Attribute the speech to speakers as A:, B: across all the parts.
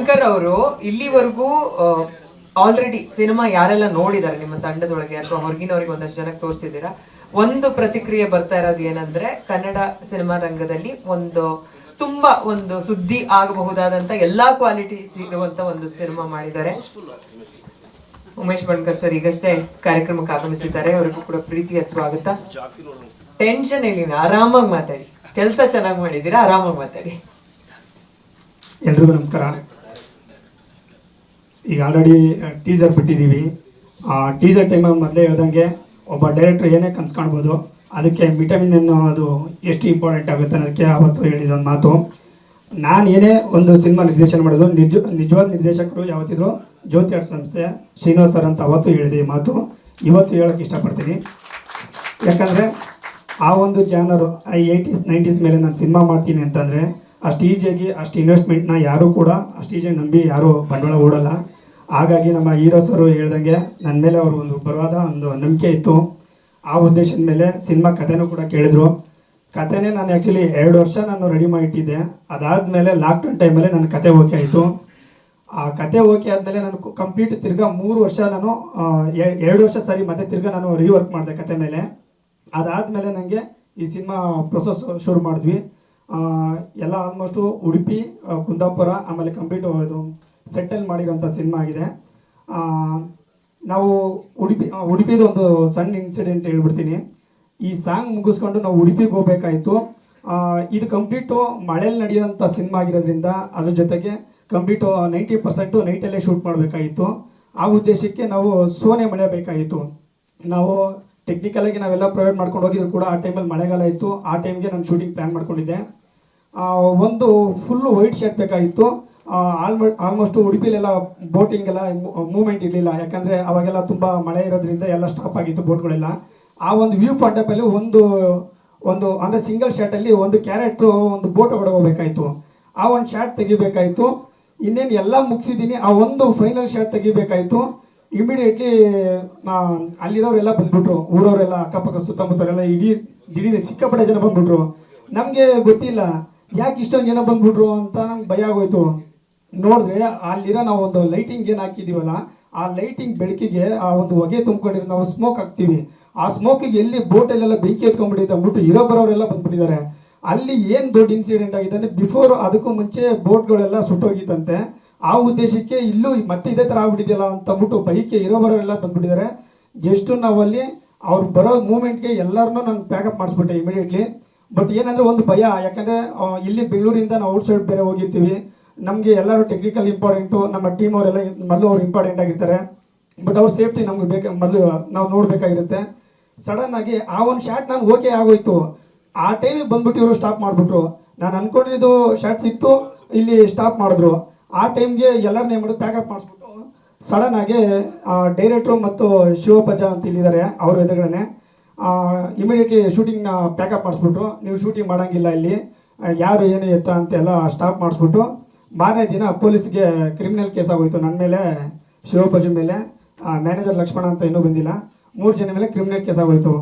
A: ಶಂಕರ್ ಅವರು ಇಲ್ಲಿವರೆಗೂ already cinema ಯಾರೆಲ್ಲ ನೋಡಿದ್ದಾರೆ ನಿಮ್ಮ ತಂಡದೊಳಗೆ ಅಥವಾ ಹೊರಗಿನವರಿಗೆ ಒಂದಷ್ಟು ಜನಕ್ಕೆ ತೋರಿಸಿದ್ದೀರಾ, ಒಂದು ಪ್ರತಿಕ್ರಿಯೆ ಬರ್ತಾ ಇರೋದು ಏನಂದ್ರೆ ಕನ್ನಡ ಸಿನಿಮಾ ರಂಗದಲ್ಲಿ ತುಂಬಾ ಸುದ್ದಿ ಆಗಬಹುದಾದಂತ ಎಲ್ಲಾ ಕ್ವಾಲಿಟಿ ಇರುವಂತ ಒಂದು ಸಿನಿಮಾ ಮಾಡಿದ್ದಾರೆ. ಉಮೇಶ್ ಬಣ್ಕರ್ ಸರ್ ಈಗಷ್ಟೇ ಕಾರ್ಯಕ್ರಮಕ್ಕೆ ಆಗಮಿಸಿದ್ದಾರೆ, ಅವರಿಗೂ ಕೂಡ ಪ್ರೀತಿಯ ಸ್ವಾಗತ. ಟೆನ್ಷನ್ ಇಲ್ಲ, ಆರಾಮಾಗಿ ಮಾತಾಡಿ, ಕೆಲಸ ಚೆನ್ನಾಗಿ ಮಾಡಿದ್ದೀರಾ, ಆರಾಮಾಗಿ ಮಾತಾಡಿ.
B: ಎಲ್ರಿಗೂ ನಮಸ್ಕಾರ. ಈಗ ಆಲ್ರೆಡಿ ಟೀಸರ್ ಬಿಟ್ಟಿದ್ದೀವಿ. ಟೀಸರ್ ಟೈಮಲ್ಲಿ ಮೊದಲೇ ಹೇಳ್ದಂಗೆ ಒಬ್ಬ ಡೈರೆಕ್ಟ್ರ್ ಏನೇ ಕನ್ಸು ಕಾಣ್ಬೋದು, ಅದಕ್ಕೆ ವಿಟಮಿನ್ ಅನ್ನೋದು ಎಷ್ಟು ಇಂಪಾರ್ಟೆಂಟ್ ಆಗುತ್ತೆ ಅನ್ನೋದಕ್ಕೆ ಆವತ್ತು ಹೇಳಿದೊಂದು ಮಾತು. ನಾನು ಏನೇ ಒಂದು ಸಿನಿಮಾ ನಿರ್ದೇಶನ ಮಾಡೋದು ನಿಜವಾದ ನಿರ್ದೇಶಕರು ಯಾವತ್ತಿದ್ರು ಜ್ಯೋತಿ ಆರ್ಟ್ ಸಂಸ್ಥೆ ಶ್ರೀನಿವಾಸ್ ಸರ್ ಅಂತ ಅವತ್ತು ಹೇಳಿದೆ ಈ ಮಾತು. ಇವತ್ತು ಹೇಳೋಕ್ಕೆ ಇಷ್ಟಪಡ್ತೀನಿ. ಯಾಕಂದರೆ ಆ ಒಂದು ಜಾನರು 80s 90s ಮೇಲೆ ನಾನು ಸಿನಿಮಾ ಮಾಡ್ತೀನಿ ಅಂತಂದರೆ ಅಷ್ಟು ಈಜಿಯಾಗಿ ಅಷ್ಟು ಇನ್ವೆಸ್ಟ್ಮೆಂಟ್ನ ಯಾರೂ ಕೂಡ ಅಷ್ಟು ಈಜಿಯಾಗಿ ನಂಬಿ ಯಾರೂ ಬಂಡವಾಳ ಹೂಡಲ್ಲ. ಹಾಗಾಗಿ ನಮ್ಮ ಹೀರೋ ಸರು ಹೇಳ್ದಂಗೆ ನನ್ನ ಮೇಲೆ ಅವರು ಒಂದು ಬರವಾದ ಒಂದು ನಂಬಿಕೆ ಇತ್ತು. ಆ ಉದ್ದೇಶದ ಮೇಲೆ ಸಿನಿಮಾ ಕಥೆನೂ ಕೂಡ ಕೇಳಿದ್ರು. ಕಥೆನೇ ನಾನು ಆ್ಯಕ್ಚುಲಿ 2 ವರ್ಷ ನಾನು ರೆಡಿ ಮಾಡಿಟ್ಟಿದ್ದೆ. ಅದಾದಮೇಲೆ ಲಾಕ್ಡೌನ್ ಟೈಮಲ್ಲಿ ನನ್ನ ಕತೆ ಓಕೆ ಆಯಿತು. ಆ ಕತೆ ಓಕೆ ಆದಮೇಲೆ ನಾನು ಕಂಪ್ಲೀಟ್ ತಿರ್ಗಾ 3 ವರ್ಷ ನಾನು 2 ವರ್ಷ ಸರಿ ಮತ್ತೆ ತಿರ್ಗಾ ನಾನು ರೀವರ್ಕ್ ಮಾಡಿದೆ ಕತೆ ಮೇಲೆ. ಅದಾದಮೇಲೆ ನನಗೆ ಈ ಸಿನಿಮಾ ಪ್ರೊಸೆಸ್ ಶುರು ಮಾಡಿದ್ವಿ. ಎಲ್ಲ ಆಲ್ಮೋಸ್ಟು ಉಡುಪಿ, ಕುಂದಾಪುರ, ಆಮೇಲೆ ಕಂಪ್ಲೀಟ್ ಇದು ಸೆಟ್ಟಲ್ ಮಾಡಿರೋಂಥ ಸಿನಿಮಾ ಆಗಿದೆ. ನಾವು ಉಡುಪಿದು ಒಂದು ಸಣ್ಣ ಇನ್ಸಿಡೆಂಟ್ ಹೇಳ್ಬಿಡ್ತೀನಿ. ಈ ಸಾಂಗ್ ಮುಗಿಸ್ಕೊಂಡು ನಾವು ಉಡುಪಿಗೆ ಹೋಗ್ಬೇಕಾಯಿತು. ಇದು ಕಂಪ್ಲೀಟು ಮಳೆಯಲ್ಲಿ ನಡೆಯುವಂಥ ಸಿನಿಮಾ ಆಗಿರೋದ್ರಿಂದ ಅದ್ರ ಜೊತೆಗೆ ಕಂಪ್ಲೀಟು 90% ನೈಟಲ್ಲೇ ಶೂಟ್ ಮಾಡಬೇಕಾಗಿತ್ತು. ಆ ಉದ್ದೇಶಕ್ಕೆ ನಾವು ಸೋನೆ ಮಳೆ ಬೇಕಾಗಿತ್ತು. ನಾವು ಟೆಕ್ನಿಕಲಾಗಿ ನಾವೆಲ್ಲ ಪ್ರೊವೈಡ್ ಮಾಡ್ಕೊಂಡು ಹೋಗಿದ್ರು ಕೂಡ ಆ ಟೈಮಲ್ಲಿ ಮಳೆಗಾಲ ಇತ್ತು. ಆ ಟೈಮ್ಗೆ ನಾನು ಶೂಟಿಂಗ್ ಪ್ಲ್ಯಾನ್ ಮಾಡ್ಕೊಂಡಿದ್ದೆ. ಒಂದು ಫುಲ್ಲು ವೈಟ್ ಶರ್ಟ್ ಬೇಕಾಗಿತ್ತು. ಆಲ್ಮೋಸ್ಟ್ ಉಡುಪಿಲೆಲ್ಲ ಬೋಟಿಂಗ್ ಎಲ್ಲ ಮೂವ್ಮೆಂಟ್ ಇರಲಿಲ್ಲ, ಯಾಕಂದರೆ ಅವಾಗೆಲ್ಲ ತುಂಬ ಮಳೆ ಇರೋದ್ರಿಂದ ಎಲ್ಲ ಸ್ಟಾಪ್ ಆಗಿತ್ತು ಬೋಟ್ಗಳೆಲ್ಲ. ಆ ಒಂದು ವ್ಯೂ ಪಾಯಿಂಟಲ್ಲಿ ಒಂದು ಅಂದರೆ ಸಿಂಗಲ್ ಶಾರ್ಟಲ್ಲಿ ಒಂದು ಕ್ಯಾರೆಕ್ಟ್ರು ಒಂದು ಬೋಟ್ ಒಳಗೆ ಹೋಗ್ಬೇಕಾಯಿತು. ಆ ಒಂದು ಶಾರ್ಟ್ ತೆಗಿಬೇಕಾಯಿತು. ಇನ್ನೇನು ಎಲ್ಲ ಮುಗಿಸಿದ್ದೀನಿ, ಆ ಒಂದು ಫೈನಲ್ ಶಾರ್ಟ್ ತೆಗಿಬೇಕಾಯಿತು. ಇಮಿಡಿಯೇಟ್ಲಿ ಅಲ್ಲಿರೋರೆಲ್ಲ ಬಂದ್ಬಿಟ್ರು, ಊರವರೆಲ್ಲ ಅಕ್ಕಪಕ್ಕ ಸುತ್ತಮುತ್ತವರೆಲ್ಲ ದಿಢೀರ್ ಸಿಕ್ಕಾಪಟ್ಟೆ ಜನ ಬಂದ್ಬಿಟ್ರು. ನಮಗೆ ಗೊತ್ತಿಲ್ಲ ಯಾಕೆ ಇಷ್ಟೊಂದು ಜನ ಬಂದ್ಬಿಟ್ರು ಅಂತ ನಮ್ಗೆ ಭಯ ಆಗೋಯ್ತು. ನೋಡಿದ್ರೆ ಅಲ್ಲಿರೋ ನಾವು ಒಂದು ಲೈಟಿಂಗ್ ಏನು ಹಾಕಿದ್ದೀವಲ್ಲ, ಆ ಲೈಟಿಂಗ್ ಬೆಳಕಿಗೆ ಆ ಒಂದು ಹೊಗೆ ತುಂಬ್ಕೊಂಡಿರೋ ನಾವು ಸ್ಮೋಕ್ ಹಾಕ್ತೀವಿ. ಆ ಸ್ಮೋಕಿಗೆ ಎಲ್ಲಿ ಬೋಟಲ್ಲೆಲ್ಲ ಬೆಂಕಿ ಎತ್ಕೊಂಡ್ಬಿಟ್ಟಿದೆ ಅಂದ್ಬಿಟ್ಟು ಇರೋ ಬರೋರೆಲ್ಲ ಬಂದ್ಬಿಟ್ಟಿದ್ದಾರೆ. ಅಲ್ಲಿ ಏನು ದೊಡ್ಡ ಇನ್ಸಿಡೆಂಟ್ ಆಗಿದೆ ಅಂದರೆ ಬಿಫೋರ್ ಅದಕ್ಕೂ ಮುಂಚೆ ಬೋಟ್ಗಳೆಲ್ಲ ಸುಟ್ಟೋಗಿತ್ತಂತೆ. ಆ ಉದ್ದೇಶಕ್ಕೆ ಇಲ್ಲೂ ಮತ್ತೆ ಇದೇ ಥರ ಆಗ್ಬಿಟ್ಟಿದೆಯಲ್ಲ ಅಂತ ಅಂದ್ಬಿಟ್ಟು ಬೈಕ್ಗೆ ಇರೋ ಬರೋರೆಲ್ಲ ಬಂದ್ಬಿಟ್ಟಿದ್ದಾರೆ. ಜಸ್ಟು ನಾವಲ್ಲಿ ಅವ್ರು ಬರೋ ಮೂಮೆಂಟ್ಗೆ ಎಲ್ಲರನ್ನೂ ನಾನು ಪ್ಯಾಕಪ್ ಮಾಡಿಸ್ಬಿಟ್ಟೆ ಇಮಿಡಿಯೇಟ್ಲಿ. ಬಟ್ ಏನಂದರೆ ಒಂದು ಭಯ, ಯಾಕಂದರೆ ಇಲ್ಲಿ ಬೆಂಗಳೂರಿಂದ ನಾವು ಔಟ್ಸೈಡ್ ಬೇರೆ ಹೋಗಿರ್ತೀವಿ. ನಮಗೆ ಎಲ್ಲರೂ ಟೆಕ್ನಿಕಲ್ ಇಂಪಾರ್ಟೆಂಟು, ನಮ್ಮ ಟೀಮ್ ಅವರೆಲ್ಲ ಮೊದಲು ಅವ್ರು ಇಂಪಾರ್ಟೆಂಟ್ ಆಗಿರ್ತಾರೆ. ಬಟ್ ಅವ್ರ ಸೇಫ್ಟಿ ನಮ್ಗೆ ಮೊದಲು ನಾವು ನೋಡಬೇಕಾಗಿರುತ್ತೆ. ಸಡನ್ನಾಗಿ ಆ ಒಂದು ಶಾರ್ಟ್ ನಾನು ಓಕೆ ಆಗೋಯ್ತು. ಆ ಟೈಮಿಗೆ ಬಂದ್ಬಿಟ್ಟು ಇವರು ಸ್ಟಾಪ್ ಮಾಡಿಬಿಟ್ರು. ನಾನು ಅಂದ್ಕೊಂಡಿದ್ದು ಶಾರ್ಟ್ ಸಿಕ್ತು, ಇಲ್ಲಿ ಸ್ಟಾಪ್ ಮಾಡಿದ್ರು. ಆ ಟೈಮ್ಗೆ ಎಲ್ಲರನ್ನ ಏನು ಮಾಡೋದು ಪ್ಯಾಕಪ್ ಮಾಡಿಸ್ಬಿಟ್ಟು ಸಡನ್ನಾಗಿ ಡೈರೆಕ್ಟ್ರು ಮತ್ತು ಶಿವಪಜ ಅಂತ ಇಲ್ಲಿದ್ದಾರೆ ಅವ್ರ ಎದುರುಗಡೆ ಇಮಿಡಿಯೇಟ್ಲಿ ಶೂಟಿಂಗ್ನ ಪ್ಯಾಕಪ್ ಮಾಡಿಸ್ಬಿಟ್ರು. ನೀವು ಶೂಟಿಂಗ್ ಮಾಡೋಂಗಿಲ್ಲ ಇಲ್ಲಿ, ಯಾರು ಏನು ಎತ್ತ ಅಂತೆಲ್ಲ ಸ್ಟಾಪ್ ಮಾಡಿಸ್ಬಿಟ್ಟು ಮಾರನೇ ದಿನ ಪೊಲೀಸ್ಗೆ ಕ್ರಿಮಿನಲ್ ಕೇಸ್ ಆಗೋಯ್ತು. ನನ್ನ ಮೇಲೆ, ಶಿವಪಜ ಮೇಲೆ, ಮ್ಯಾನೇಜರ್ ಲಕ್ಷ್ಮಣ ಅಂತ ಇನ್ನೂ ಬಂದಿಲ್ಲ, 3 ಜನ ಮೇಲೆ ಕ್ರಿಮಿನಲ್ ಕೇಸ್ ಆಗೋಯ್ತು.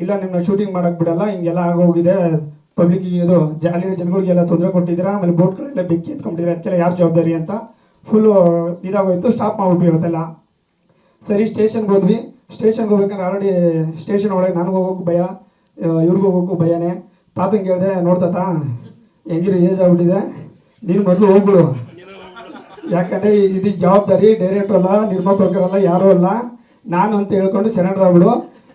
B: ಇಲ್ಲ ನಿಮ್ಮನ್ನ ಶೂಟಿಂಗ್ ಮಾಡೋಕ್ಕೆ ಬಿಡಲ್ಲ, ಹಿಂಗೆಲ್ಲ ಆಗೋಗಿದೆ, ಪಬ್ಲಿಕ್ಕಿಗೆ ಇದು ಅಲ್ಲಿರೋ ಜನಗಳಿಗೆಲ್ಲ ತೊಂದರೆ ಕೊಟ್ಟಿದ್ದೀರಾ, ಆಮೇಲೆ ಬೋಟ್ಗಳೆಲ್ಲ ಬೆಂಕಿ ಎತ್ಕೊಂಡಿದ್ದೀರಾ, ಅದಕ್ಕೆಲ್ಲ ಯಾರು ಜವಾಬ್ದಾರಿ ಅಂತ ಫುಲ್ಲು ಇದಾಗೋಯ್ತು. ಸ್ಟಾಪ್ ಮಾಡ್ಬಿಟ್ವಿ ಇವತ್ತೆಲ್ಲ. ಸರಿ ಸ್ಟೇಷನ್ಗೆ ಹೋದ್ವಿ. ಸ್ಟೇಷನ್ಗೆ ಹೋಗ್ಬೇಕಂದ್ರೆ ಆಲ್ರೆಡಿ ಸ್ಟೇಷನ್ ಒಳಗೆ ನನಗೆ ಹೋಗೋಕ್ಕೂ ಭಯ, ಇವ್ರಿಗೂ ಹೋಗೋಕ್ಕೂ ಭಯನೇ. ತಾತಂಗೆ ಹೇಳಿದೆ, ನೋಡ್ತಾತ ಹೆಂಗಿರೋ ಏಜ್ ಆಗ್ಬಿಟ್ಟಿದೆ, ನೀನು ಮೊದಲು ಹೋಗ್ಬಿಡು, ಯಾಕಂದರೆ ಇದು ಜವಾಬ್ದಾರಿ ಡೈರೆಕ್ಟ್ರು ಅಲ್ಲ, ನಿರ್ಮಾಪಕರಲ್ಲ, ಯಾರೂ ಅಲ್ಲ, ನಾನು ಅಂತ ಹೇಳ್ಕೊಂಡು ಸರೆಂಡರ್ ಆಗ್ಬಿಡು.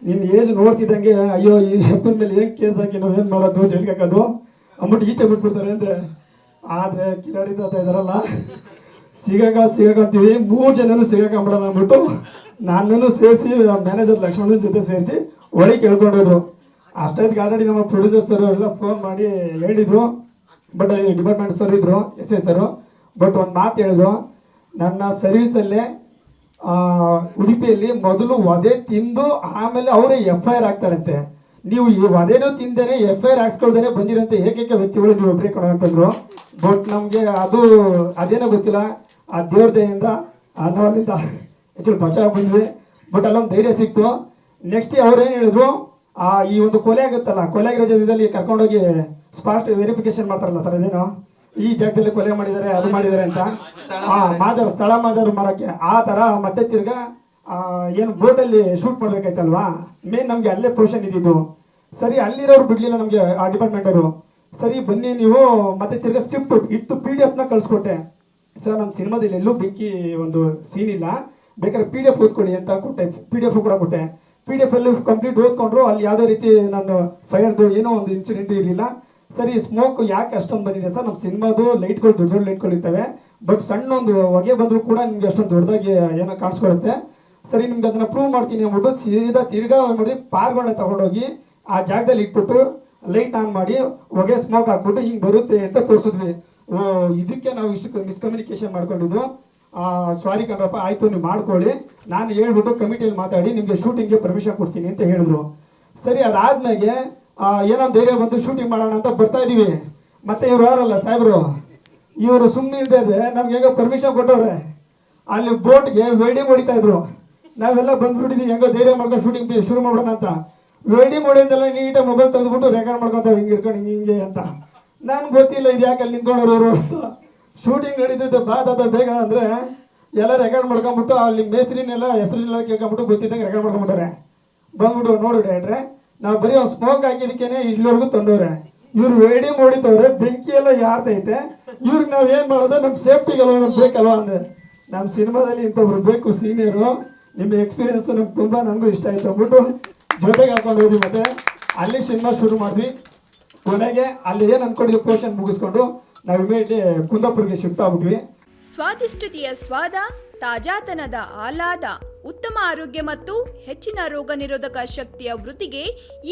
B: ನಿನ್ನ ಏಜ್ ನೋಡ್ತಿದ್ದಂಗೆ ಅಯ್ಯೋ ಈ ಅಪ್ಪನ ಮೇಲೆ ಏನು ಕೇಸ್ ಹಾಕಿ ನಾವೇನು ಮಾಡೋದು, ಜೈಲಿಗೆ ಹಾಕೋದು ಅಂದ್ಬಿಟ್ಟು ಈಚೆ ಬಿಟ್ಬಿಡ್ತಾರೆ ಅಂತೆ. ಆದರೆ ಕಿರಾಡಿತ ಇದ್ದಾರಲ್ಲ, ಸಿಗಾಕಂತೀವಿ, 3 ಜನನೂ ಸಿಗಾಕೊಂಬಿಡೋಣ ಅಂದ್ಬಿಟ್ಟು ನನ್ನನ್ನು ಸೇರಿಸಿ ಮ್ಯಾನೇಜರ್ ಲಕ್ಷ್ಮಣನ ಜೊತೆ ಸೇರಿಸಿ ಒಳಗೆ ಕೇಳ್ಕೊಂಡಿದ್ರು. ಅಷ್ಟೊತ್ತಿಗೆ ಆಲ್ರೆಡಿ ನಮ್ಮ ಪ್ರೊಡ್ಯೂಸರ್ ಎಲ್ಲ ಫೋನ್ ಮಾಡಿ ಹೇಳಿದರು. ಬಟ್ ಡಿಪಾರ್ಟ್ಮೆಂಟ್ ಸರ್ ಇದ್ದರು, SI ಸರು. ಬಟ್ ಒಂದು ಮಾತು ಹೇಳಿದ್ರು, ನನ್ನ ಸರ್ವೀಸಲ್ಲೇ ಉಡುಪಿಯಲ್ಲಿ ಮೊದಲು ವಧೆ ತಿಂದು ಆಮೇಲೆ ಅವರೇ FIR ಆಗ್ತಾರಂತೆ. ನೀವು ಈ ವಧೆನೂ ತಿಂದೇನೆ FIR ಹಾಕ್ಸ್ಕೊಳ್ದೇನೆ ಬಂದಿರೋಂಥ ಏಕೈಕ ವ್ಯಕ್ತಿಗಳು ನೀವು ಒಬ್ಬರೇ ಕೊಡೋ ಅಂತಂದರು. ಬಟ್ ನಮಗೆ ಅದೇನೋ ಗೊತ್ತಿಲ್ಲ, ಆ ದೇವ್ರ ದಯೆಯಿಂದ ನಾವು ಅಲ್ಲಿಂದ ಆ್ಯಕ್ಚುಲಿ ಬಚಾವ್ ಬಂದ್ವಿ. ಬಟ್ ಅಲ್ಲೊಂದು ಧೈರ್ಯ ಸಿಕ್ತು. ನೆಕ್ಸ್ಟ್ ಅವ್ರೇನು ಹೇಳಿದ್ರು, ಈ ಒಂದು ಕೊಲೆ ಆಗುತ್ತಲ್ಲ, ಕೊಲೆ ಆಗಿರೋ ಜಾಗದಲ್ಲಿ ಕರ್ಕೊಂಡೋಗಿ ಸ್ಪಾಟ್ ವೆರಿಫಿಕೇಶನ್ ಮಾಡ್ತಾರಲ್ಲ ಸರ್, ಅದೇನೋ ಈ ಜಾಗದಲ್ಲಿ ಕೊಲೆ ಮಾಡಿದ್ದಾರೆ ಅದು ಮಾಡಿದ್ದಾರೆ ಅಂತ ಮಾಜಾರು ಸ್ಥಳ ಮಾಜಾರು ಮಾಡೋಕ್ಕೆ ಆ ಥರ ಮತ್ತೆ ತಿರ್ಗಾ ಏನು ಬೋಟಲ್ಲಿ ಶೂಟ್ ಮಾಡ್ಬೇಕಾಯ್ತಲ್ವಾ ಮೇನ್ ನಮಗೆ ಅಲ್ಲೇ ಪೊಸಿಷನ್ ಇದ್ದಿದ್ದು. ಸರಿ ಅಲ್ಲಿರೋರು ಬಿಡಲಿಲ್ಲ ನಮಗೆ ಆ ಡಿಪಾರ್ಟ್ಮೆಂಟವರು. ಸರಿ ಬನ್ನಿ ನೀವು ಮತ್ತೆ ತಿರ್ಗಾ ಸ್ಕ್ರಿಪ್ಟ್ ಇಟ್ಟು PDF ನ ಕಳಿಸ್ಕೊಟ್ಟೆ. ಸರ್ ನಮ್ಮ ಸಿನಿಮಾದಲ್ಲಿ ಎಲ್ಲೂ ಬೆಂಕಿ ಒಂದು ಸೀನ್ ಇಲ್ಲ, ಬೇಕಾದ್ರೆ PDF ಓದ್ಕೊಳ್ಳಿ ಅಂತ ಕೊಟ್ಟೆ. PDF ಕೂಡ ಕೊಟ್ಟೆ. PDF ಅಲ್ಲಿ ಕಂಪ್ಲೀಟ್ ಓದ್ಕೊಂಡ್ರು. ಅಲ್ಲಿ ಯಾವುದೇ ರೀತಿ ನಾನು ಫೈರ್ದು ಏನೋ ಒಂದು ಇನ್ಸಿಡೆಂಟ್ ಇರಲಿಲ್ಲ. ಸರಿ ಸ್ಮೋಕ್ ಯಾಕೆ ಅಷ್ಟೊಂದು ಬಂದಿದೆ ಸರ್, ನಮ್ಮ ಸಿನಿಮಾದು ಲೈಟ್ಗಳು ದೊಡ್ಡ ದೊಡ್ಡ ಲೈಟ್ಗಳು ಇರ್ತವೆ, ಬಟ್ ಸಣ್ಣ ಒಂದು ಹೊಗೆ ಬಂದರೂ ಕೂಡ ನಿಮ್ಗೆ ಅಷ್ಟೊಂದು ದೊಡ್ಡದಾಗಿ ಏನೋ ಕಾಣಿಸ್ಕೊಳುತ್ತೆ. ಸರಿ ನಿಮ್ಗೆ ಅದನ್ನು ಪ್ರೂವ್ ಮಾಡ್ತೀನಿ ಅಂದ್ಬಿಟ್ಟು ಸೀದಾ ತಿರ್ಗಾ ಮಾಡಿ ಪಾರ್ಗಳನ್ನ ತಗೊಂಡೋಗಿ ಆ ಜಾಗದಲ್ಲಿ ಇಟ್ಬಿಟ್ಟು ಲೈಟ್ ಆನ್ ಮಾಡಿ ಹೊಗೆ ಸ್ಮೋಕ್ ಹಾಕ್ಬಿಟ್ಟು ಹಿಂಗೆ ಬರುತ್ತೆ ಅಂತ ತೋರಿಸಿದ್ವಿ. ಓ ಇದಕ್ಕೆ ನಾವು ಇಷ್ಟು ಮಿಸ್ಕಮ್ಯುನಿಕೇಶನ್ ಮಾಡ್ಕೊಂಡಿದ್ದು. ಸಾರಿ ಕಣ್ರಪ್ಪ, ಆಯಿತು ನೀವು ಮಾಡ್ಕೊಳ್ಳಿ, ನಾನು ಹೇಳ್ಬಿಟ್ಟು ಕಮಿಟಿಯಲ್ಲಿ ಮಾತಾಡಿ ನಿಮಗೆ ಶೂಟಿಂಗ್ಗೆ ಪರ್ಮಿಷನ್ ಕೊಡ್ತೀನಿ ಅಂತ ಹೇಳಿದ್ರು. ಸರಿ ಅದಾದ್ಮೇಲೆ ಏನೋ ಧೈರ್ಯ ಬಂತು ಶೂಟಿಂಗ್ ಮಾಡೋಣ ಅಂತ ಬರ್ತಾ ಇದೀವಿ. ಮತ್ತೆ ಇವ್ರು ಯಾರಲ್ಲ ಸಾಹೇಬರು, ಇವರು ಸುಮ್ಮನೆ ಇಲ್ಲದೆ ನಮ್ಗೆ ಹೆಂಗೋ ಪರ್ಮಿಷನ್ ಕೊಟ್ಟವ್ರೆ. ಅಲ್ಲಿ ಬೋಟ್ಗೆ ವೆಲ್ಡಿಂಗ್ ಹೊಡಿತಾ ಇದ್ರು. ನಾವೆಲ್ಲ ಬಂದ್ಬಿಟ್ಟಿದ್ವಿ ಹೆಂಗೋ ಧೈರ್ಯ ಮಾಡ್ಕೊಂಡು ಶೂಟಿಂಗ್ ಶುರು ಮಾಡೋಣ ಅಂತ. ವೆಲ್ಡಿಂಗ್ ಹೊಡೆಯೋದೆಲ್ಲ ನೀಟಾಗಿ ಮೊಬೈಲ್ ತೆಗೆದುಬಿಟ್ಟು ರೆಕಾರ್ಡ್ ಮಾಡ್ಕೊತಾವ್ರು ಹಿಂಗೆ ಇಟ್ಕೊಂಡು ಹಿಂಗೆ ಅಂತ. ನನ್ಗೆ ಗೊತ್ತಿಲ್ಲ ಇದು ಯಾಕೆ ಅಲ್ಲಿ ನಿಂತ್ಕೊಂಡವ್ರು ಅವರು ಅಂತ. ಶೂಟಿಂಗ್ ನಡೀತಿದ್ದೆ ಬಾದ ಬೇಗ ಅಂದರೆ ಎಲ್ಲ ರೆಕಾರ್ಡ್ ಮಾಡ್ಕೊಂಬಿಟ್ಟು ಅಲ್ಲಿ ಮೇಸ್ತ್ರಿನೆಲ್ಲ ಹೆಸರಿನೆಲ್ಲ ಕೇಳ್ಕೊಂಬಿಟ್ಟು ಗೊತ್ತಿದ್ದಂಗೆ ರೆಕಾರ್ಡ್ ಮಾಡ್ಕೊಂಬಿಟ್ಟಾರೆ. ಬಂದ್ಬಿಟ್ಟು ನೋಡು ಡೈರೆಕ್ಟ್ರೆ, ನಾವು ಬರೀ ಒಂದು ಸ್ಮೋಕ್ ಹಾಕಿದಕ್ಕೇನೆ ಇಲ್ಲಿವರೆಗೂ ತಂದವ್ರೆ, ಇವ್ರು ವೆಲ್ಡಿಂಗ್ ಹೊಡಿತವ್ರೆ, ಬೆಂಕಿ ಎಲ್ಲ ಯಾರ್ತೈತೆ, ಇವ್ರಿಗೆ ನಾವು ಏನು ಮಾಡೋದು, ನಮ್ಮ ಸೇಫ್ಟಿಗೆಲ್ಲ ನಮ್ಗೆ ಬೇಕಲ್ವಾ ಅಂದೆ. ನಮ್ಮ ಸಿನಿಮಾದಲ್ಲಿ ಇಂಥವ್ರು ಬೇಕು ಸೀನಿಯರು, ನಿಮ್ಮ ಎಕ್ಸ್ಪೀರಿಯನ್ಸ್ ನಮ್ಗೆ ತುಂಬ ನನಗೂ ಇಷ್ಟ ಆಯ್ತು ಅಂದ್ಬಿಟ್ಟು ಜೊತೆಗೆ ಹಾಕೊಂಡು ಹೋದ್ವಿ. ಮತ್ತೆ ಅಲ್ಲಿ ಸಿನಿಮಾ ಶುರು ಮಾಡಿದ್ವಿ. ಕೊನೆಗೆ ಅಲ್ಲಿ ಏನು ಅಂದ್ಕೊಂಡಿದ್ದು ಪೋರ್ಷನ್ ಮುಗಿಸ್ಕೊಂಡು ನಾವು ಇಮಿಡಿಯೇಟ್ಲಿ ಕುಂದಾಪುರ್ಗೆ ಶಿಫ್ಟ್ ಆಗ್ಬಿಟ್ವಿ.
C: ಸ್ವಾದಿಷ್ಟತೆಯ ಸ್ವಾದ, ತಾಜಾತನದ ಆಹ್ಲಾದ, ಉತ್ತಮ ಆರೋಗ್ಯ ಮತ್ತು ಹೆಚ್ಚಿನ ರೋಗ ನಿರೋಧಕ ಶಕ್ತಿಯ ವೃದ್ಧಿಗೆ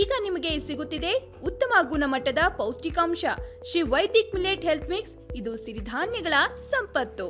C: ಈಗ ನಿಮಗೆ ಸಿಗುತ್ತಿದೆ ಉತ್ತಮ ಗುಣಮಟ್ಟದ ಪೌಷ್ಟಿಕಾಂಶ Shri Vaidik millet health mix. ಇದು ಸಿರಿಧಾನ್ಯಗಳ ಸಂಪತ್ತು.